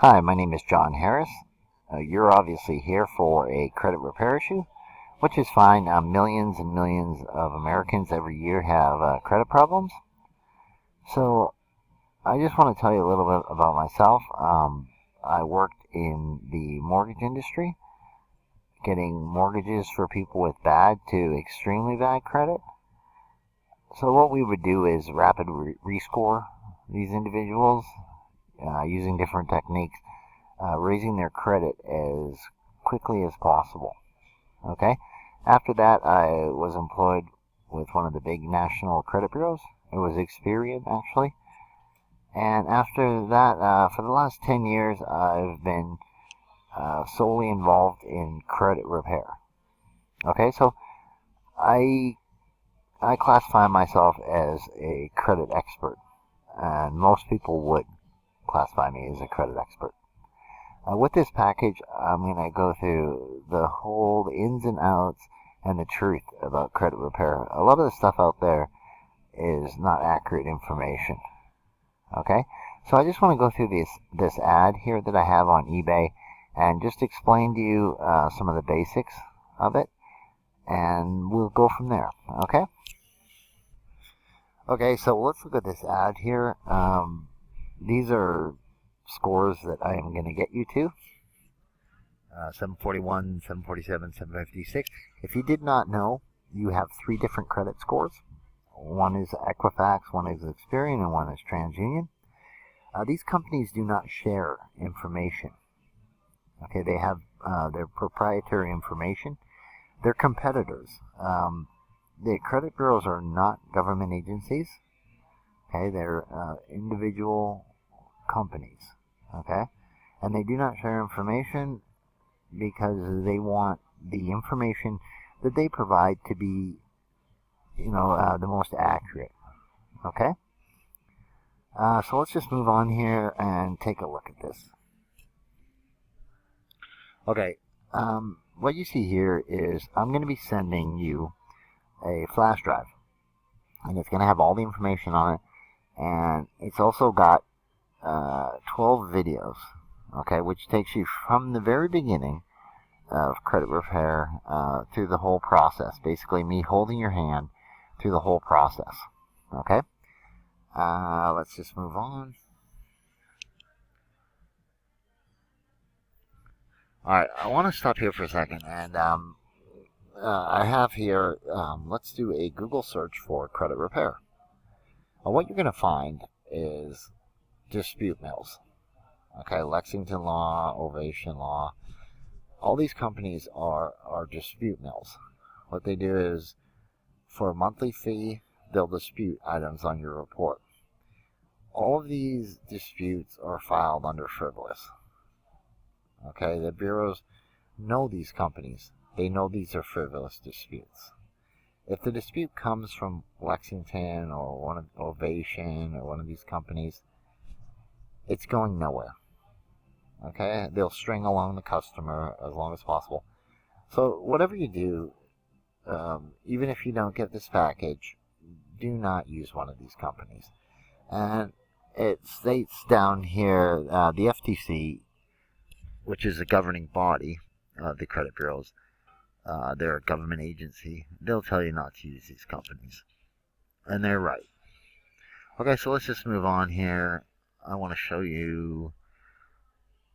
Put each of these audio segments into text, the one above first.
Hi, my name is John Harris. You're obviously here for a credit repair issue, which is fine. Millions and millions of Americans every year have credit problems. So I just want to tell you a little bit about myself. I worked in the mortgage industry, getting mortgages for people with bad to extremely bad credit. So what we would do is rapid rescore these individuals using different techniques, raising their credit as quickly as possible. Okay? After that, I was employed with one of the big national credit bureaus. It was Experian, actually. And after that, for the last 10 years, I've been solely involved in credit repair. Okay, so I I classify myself as a credit expert, and most people would classify me as a credit expert. With this package, I'm going to go through the ins and outs and the truth about credit repair. A lot of the stuff out there is not accurate information. Okay, so I just want to go through this ad here that I have on eBay and just explain to you some of the basics of it, and we'll go from there. Okay. Okay, so let's look at this ad here. These are scores that I am going to get you to. 741, 747, 756. If you did not know, you have three different credit scores. One is Equifax, one is Experian, and one is TransUnion. These companies do not share information. Okay, they have their proprietary information. They're competitors. The credit bureaus are not government agencies. Okay, they're individual companies. Okay, and they do not share information because they want the information that they provide to be, the most accurate. Okay, so let's just move on here and take a look at this. Okay, what you see here is I'm going to be sending you a flash drive, and it's going to have all the information on it, and it's also got 12 videos, okay, which takes you from the very beginning of credit repair through the whole process. Basically, me holding your hand through the whole process. Okay, let's just move on. All right, I want to stop here for a second, and I have here. Let's do a Google search for credit repair. What you're going to find is dispute mills. Okay, Lexington Law, Ovation Law. All these companies are dispute mills. What they do is, for a monthly fee, they'll dispute items on your report. All of these disputes are filed under frivolous. Okay, the bureaus know these companies. They know these are frivolous disputes. If the dispute comes from Lexington or one of Ovation or one of these companies, it's going nowhere. Okay, they'll string along the customer as long as possible. So whatever you do, even if you don't get this package, do not use one of these companies. And it states down here, the FTC, which is a governing body of the credit bureaus, they're a government agency. They'll tell you not to use these companies, and they're right. Okay, so let's just move on here. I want to show you.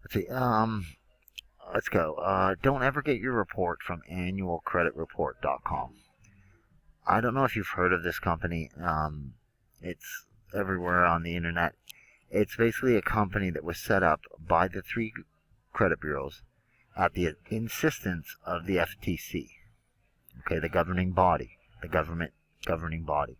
Let's see. Let's go. Don't ever get your report from annualcreditreport.com. I don't know if you've heard of this company. It's everywhere on the internet. It's basically a company that was set up by the three credit bureaus at the insistence of the FTC. Okay, the governing body, the government governing body.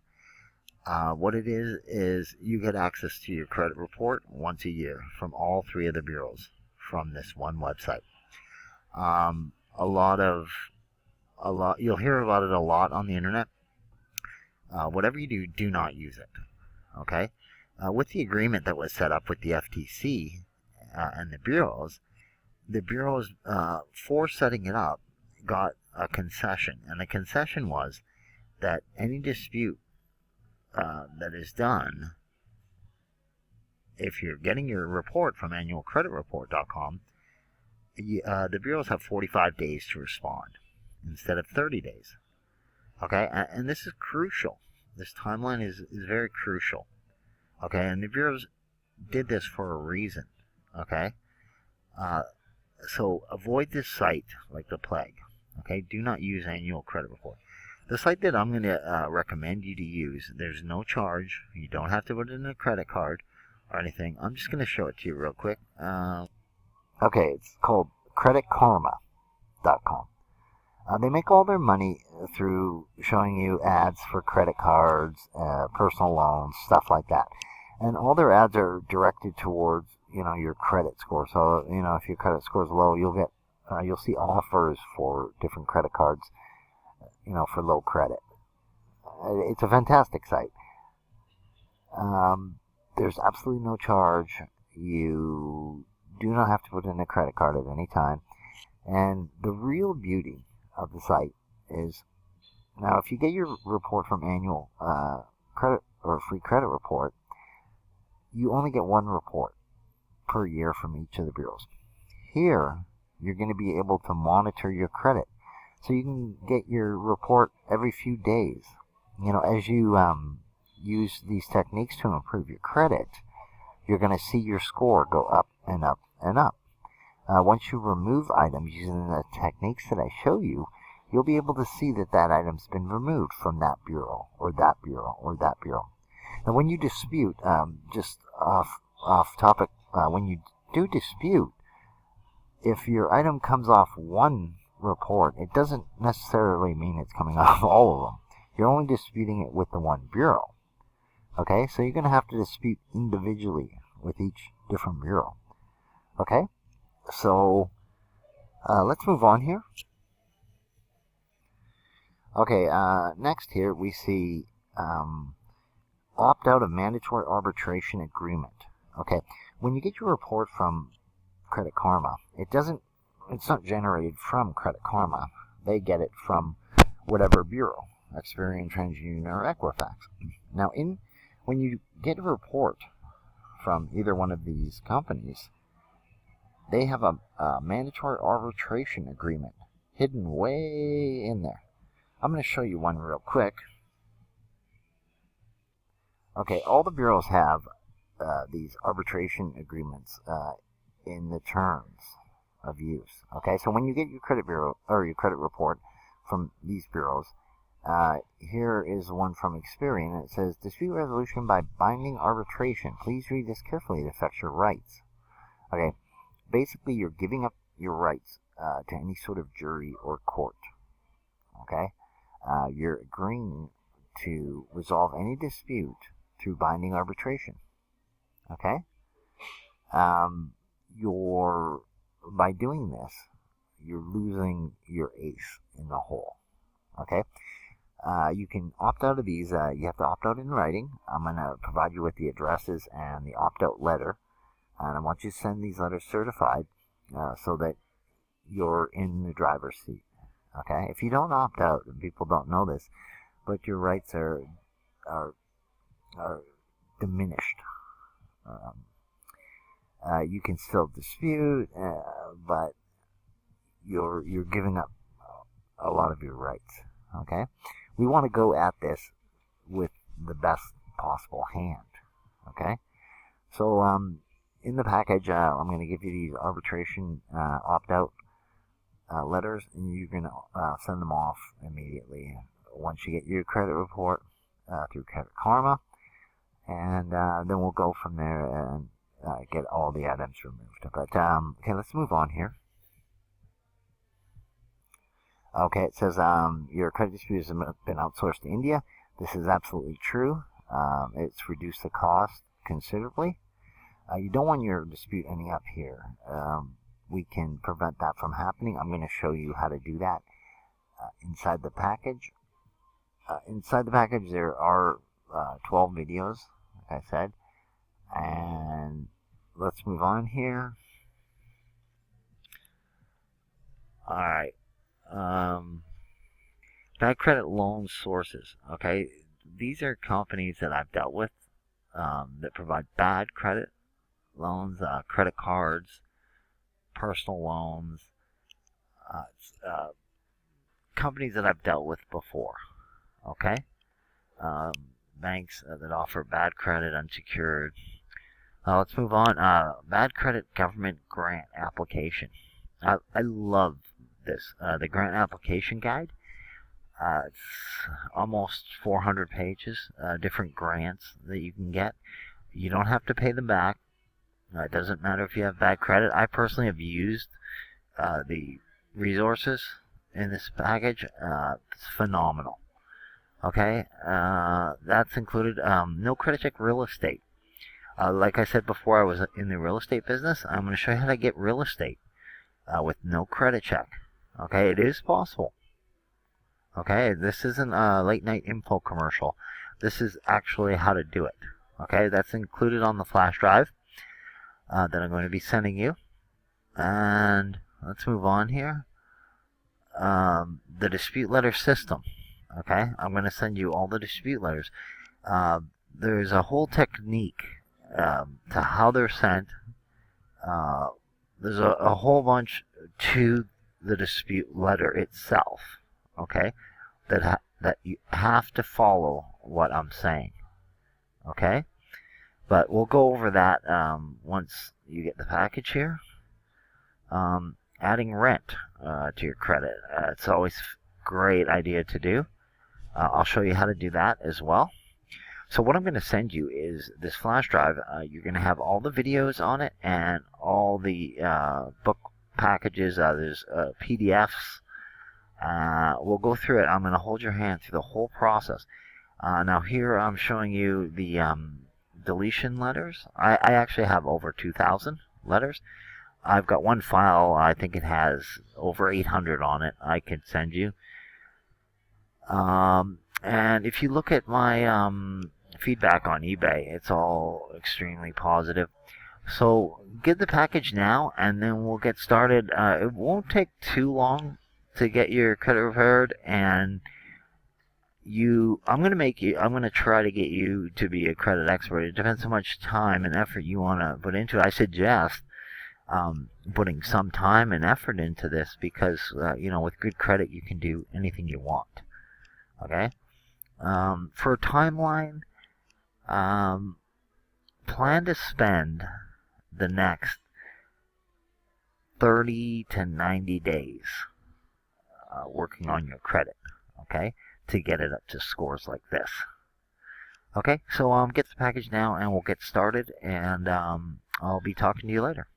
What it is you get access to your credit report once a year from all three of the bureaus from this one website. You'll hear about it a lot on the internet. Whatever you do, do not use it. Okay? With the agreement that was set up with the FTC and the bureaus, for setting it up, got a concession. And the concession was that any dispute that is done if you're getting your report from annualcreditreport.com, the bureaus have 45 days to respond instead of 30 days. Okay, and this is crucial. This timeline is very crucial. Okay, and the bureaus did this for a reason. Okay, so avoid this site like the plague. Okay, do not use Annual Credit Report. The site that I'm going to recommend you to use, there's no charge. You don't have to put in a credit card or anything. I'm just going to show it to you real quick. Okay, it's called creditkarma.com. They make all their money through showing you ads for credit cards, personal loans, stuff like that. And all their ads are directed towards, your credit score. So, if your credit score is low, you'll see offers for different credit cards, for low credit. It's a fantastic site. There's absolutely no charge. You do not have to put in a credit card at any time. And the real beauty of the site is, now if you get your report from Annual Credit or Free Credit Report, you only get one report per year from each of the bureaus. Here, you're going to be able to monitor your credit. So you can get your report every few days. As you use these techniques to improve your credit, you're going to see your score go up and up and up. Once you remove items using the techniques that I show you, you'll be able to see that that item's been removed from that bureau or that bureau or that bureau. Now, when you dispute, just off topic, when you do dispute, if your item comes off one report, it doesn't necessarily mean it's coming off all of them. You're only disputing it with the one bureau. Okay, so you're going to have to dispute individually with each different bureau. Okay, so let's move on here. Okay, next here we see opt out of mandatory arbitration agreement. Okay, when you get your report from Credit Karma, it's not generated from Credit Karma. They get it from whatever bureau, Experian, TransUnion, or Equifax. Now, when you get a report from either one of these companies, they have a mandatory arbitration agreement hidden way in there. I'm going to show you one real quick. Okay, all the bureaus have these arbitration agreements in the terms of use. Okay, so when you get your credit bureau or your credit report from these bureaus, here is one from Experian. It says, dispute resolution by binding arbitration. Please read this carefully. It affects your rights. Okay, basically you're giving up your rights to any sort of jury or court. Okay, you're agreeing to resolve any dispute through binding arbitration. Okay, by doing this, you're losing your ace in the hole. Okay, you can opt out of these. You have to opt out in writing. I'm going to provide you with the addresses and the opt-out letter, and I want you to send these letters certified so that you're in the driver's seat. Okay, if you don't opt out, and people don't know this, but your rights are diminished. You can still dispute, but you're giving up a lot of your rights. Okay, we want to go at this with the best possible hand. Okay, so in the package, I'm going to give you these arbitration opt-out letters, and you're going to send them off immediately once you get your credit report through Credit Karma, and then we'll go from there and get all the items removed. But okay, let's move on here. Okay, it says your credit dispute has been outsourced to India. This is absolutely true. It's reduced the cost considerably. You don't want your dispute ending up here. We can prevent that from happening. I'm going to show you how to do that inside the package. Inside the package, there are 12 videos, like I said. And let's move on here. Alright. Bad credit loan sources. Okay, these are companies that I've dealt with that provide bad credit loans, credit cards, personal loans, companies that I've dealt with before. Okay, banks that offer bad credit, unsecured. Let's move on. Bad credit government grant application. I love this. The grant application guide. It's almost 400 pages, different grants that you can get. You don't have to pay them back. It doesn't matter if you have bad credit. I personally have used the resources in this package. It's phenomenal. Okay, that's included no credit check real estate. Like I said before, I was in the real estate business. I'm going to show you how to get real estate with no credit check. Okay, it is possible. Okay, this isn't a late night info commercial. This is actually how to do it. Okay, that's included on the flash drive that I'm going to be sending you. And let's move on here. The dispute letter system. Okay, I'm going to send you all the dispute letters. There's a whole technique to how they're sent. There's a whole bunch to the dispute letter itself. Okay, that you have to follow what I'm saying. Okay, but we'll go over that once you get the package here. Adding rent to your credit. It's always a great idea to do. I'll show you how to do that as well. So what I'm going to send you is this flash drive. You're going to have all the videos on it and all the book packages. There's PDFs. We'll go through it. I'm going to hold your hand through the whole process. Now here I'm showing you the deletion letters. I actually have over 2,000 letters. I've got one file. I think it has over 800 on it. I could send you. And if you look at my feedback on eBay, it's all extremely positive. So get the package now, and then we'll get started. It won't take too long to get your credit repaired, and I'm going to try to get you to be a credit expert. It depends how much time and effort you want to put into it. I suggest putting some time and effort into this because, with good credit, you can do anything you want. Okay? For a timeline, plan to spend the next 30 to 90 days working on your credit, okay, to get it up to scores like this. Okay, so get the package now and we'll get started, and I'll be talking to you later.